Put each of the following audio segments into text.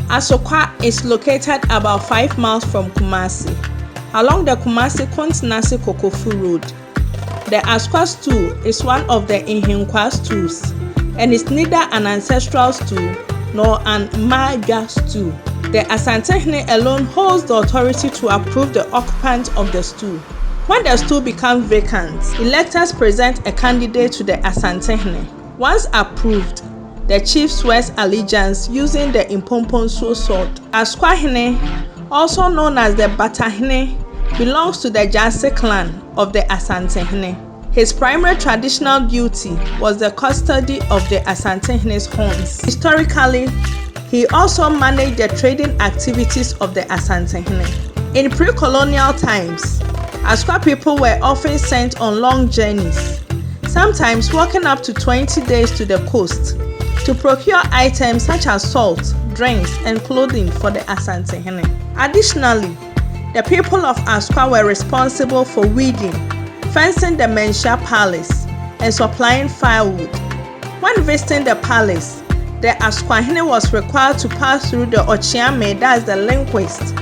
Asokwa is located about 5 miles from Kumasi, along the Kumasi-Kontinasi Kokofu Road. The Asokwa stool is one of the Ihinkwa stools, and is neither an ancestral stool nor an Maga stool. The Asantehene alone holds the authority to approve the occupant of the stool. When the stool becomes vacant, electors present a candidate to the Asantehene. Once approved, the chief swears allegiance using the Impomponso sword. Askwahene, also known as the Batahene, belongs to the Gyase clan of the Asantehene. His primary traditional duty was the custody of the Asantehene's horns. Historically, he also managed the trading activities of the Asantehene. In pre-colonial times, Asokwa people were often sent on long journeys, sometimes walking up to 20 days to the coast, to procure items such as salt, drinks, and clothing for the Asantehene. Additionally, the people of Asokwa were responsible for weeding, fencing the Mensha Palace, and supplying firewood. When visiting the palace, the Askwahene was required to pass through the Ochiame, that's the linguist,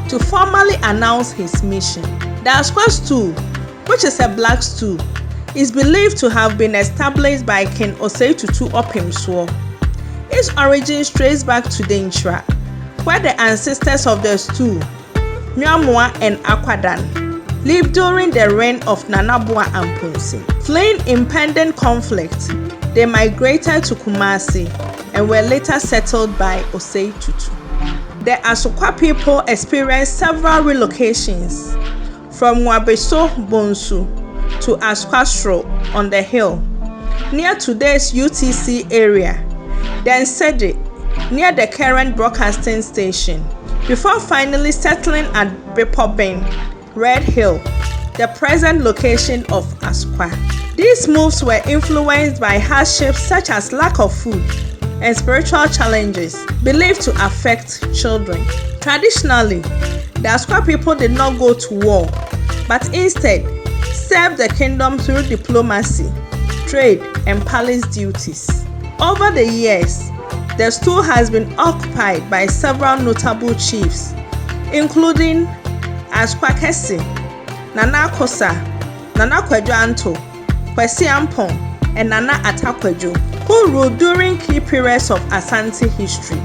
to formally announce his mission. The Asokwa stool, which is a black stool, is believed to have been established by King Osei Tutu Opimswo. Its origins trace back to Denchra, where the ancestors of the stool, Nyamwa and Akwadan, lived during the reign of Nanabua and Punsi. Fleeing impending conflict, they migrated to Kumasi and were later settled by Osei Tutu. The Asokwa people experienced several relocations, from Wabeso Bonsu to Askwastro on the hill, near today's UTC area, then Sede, near the current broadcasting station, before finally settling at Bepobin, Red Hill, the present location of Asokwa. These moves were influenced by hardships such as lack of food and spiritual challenges believed to affect children. Traditionally, the Asokwa people did not go to war, but instead served the kingdom through diplomacy, trade, and palace duties. Over the years, the stool has been occupied by several notable chiefs, including Asokwa Kese, Nana Kosa, Nana Kwadwo Anto, Kwesi Ampon, and Nana Atakwadwo, who ruled during key periods of Asante history.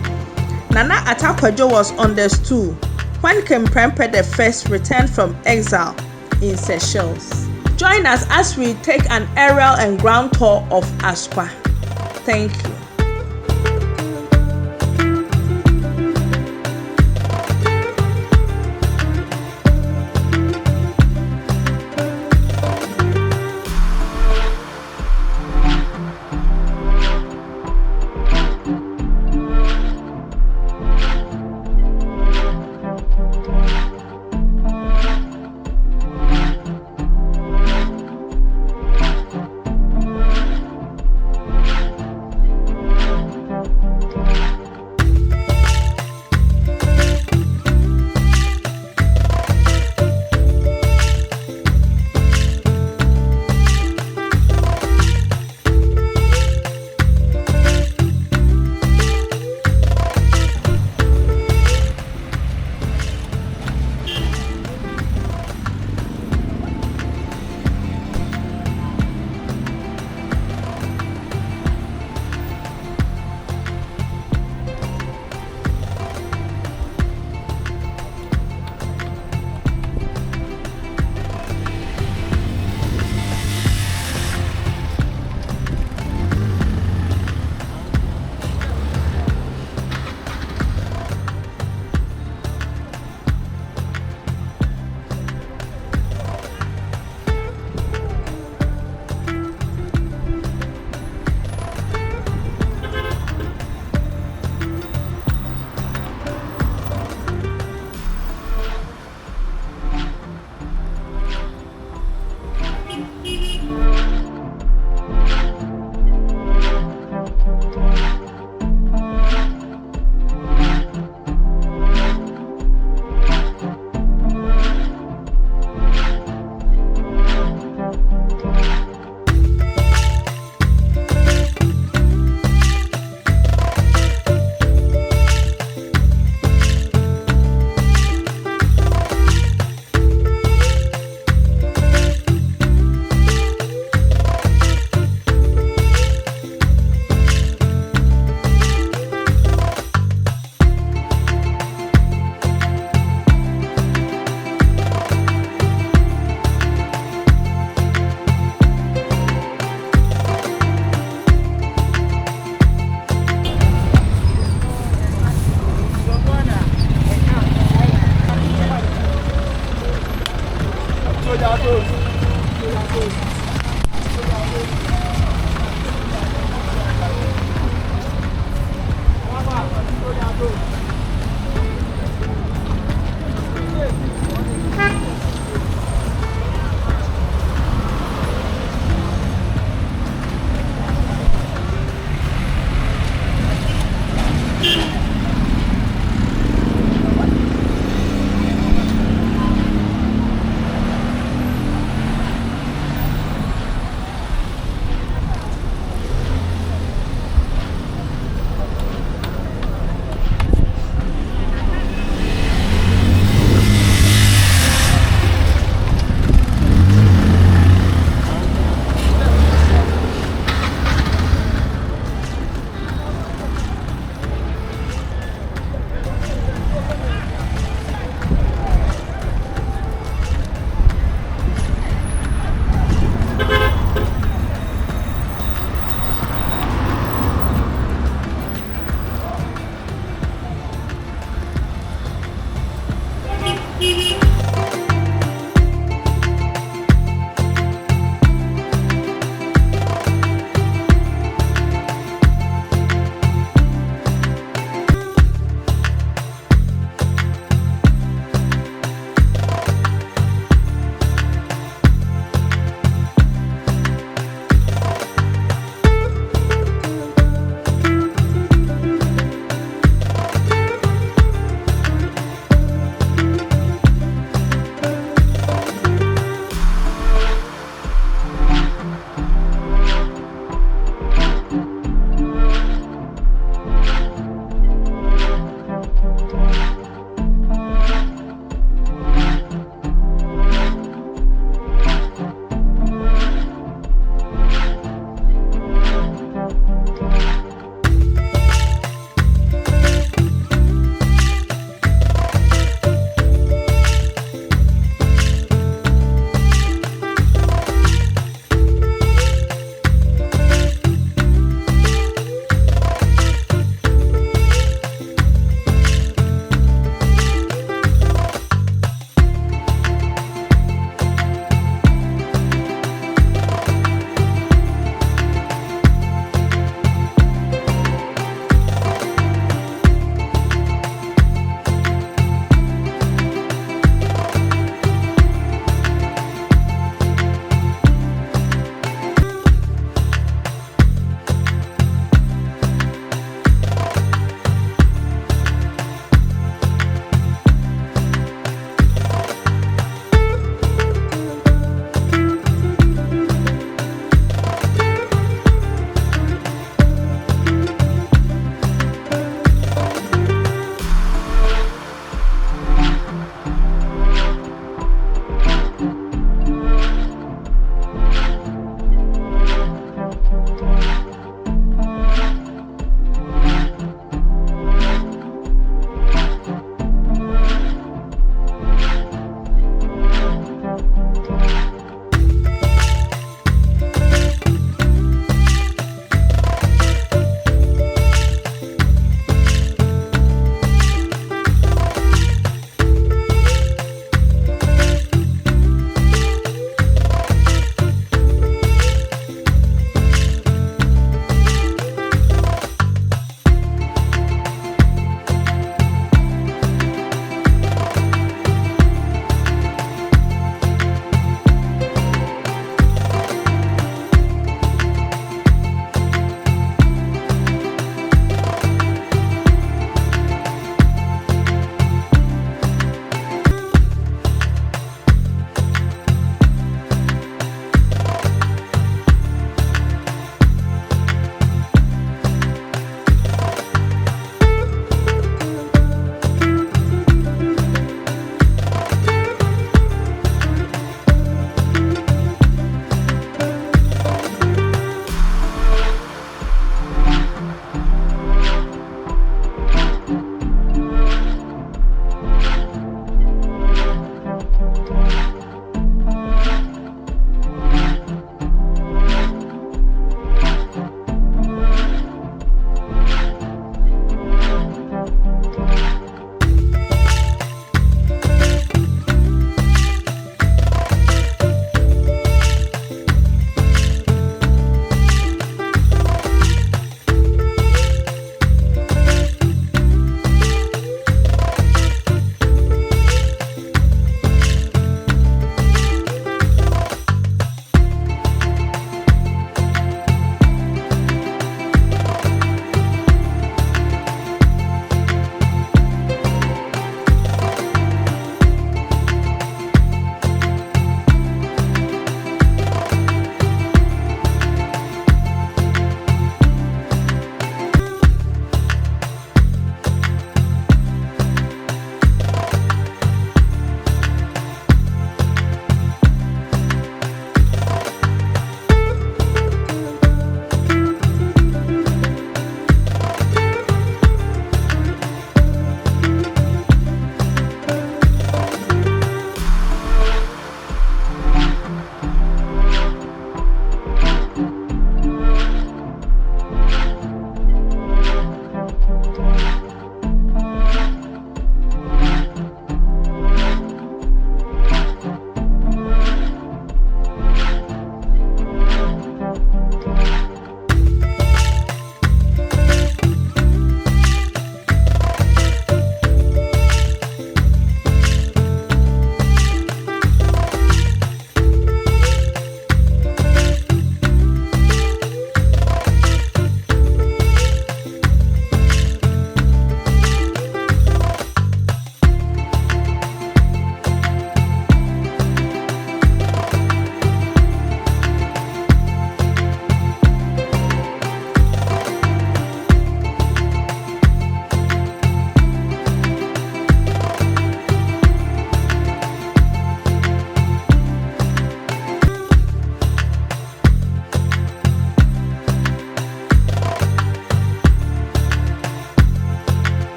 Nana Atakwadwo was on the stool when King Prempeh I returned from exile in Seychelles. Join us as we take an aerial and ground tour of Asokwa. Thank you.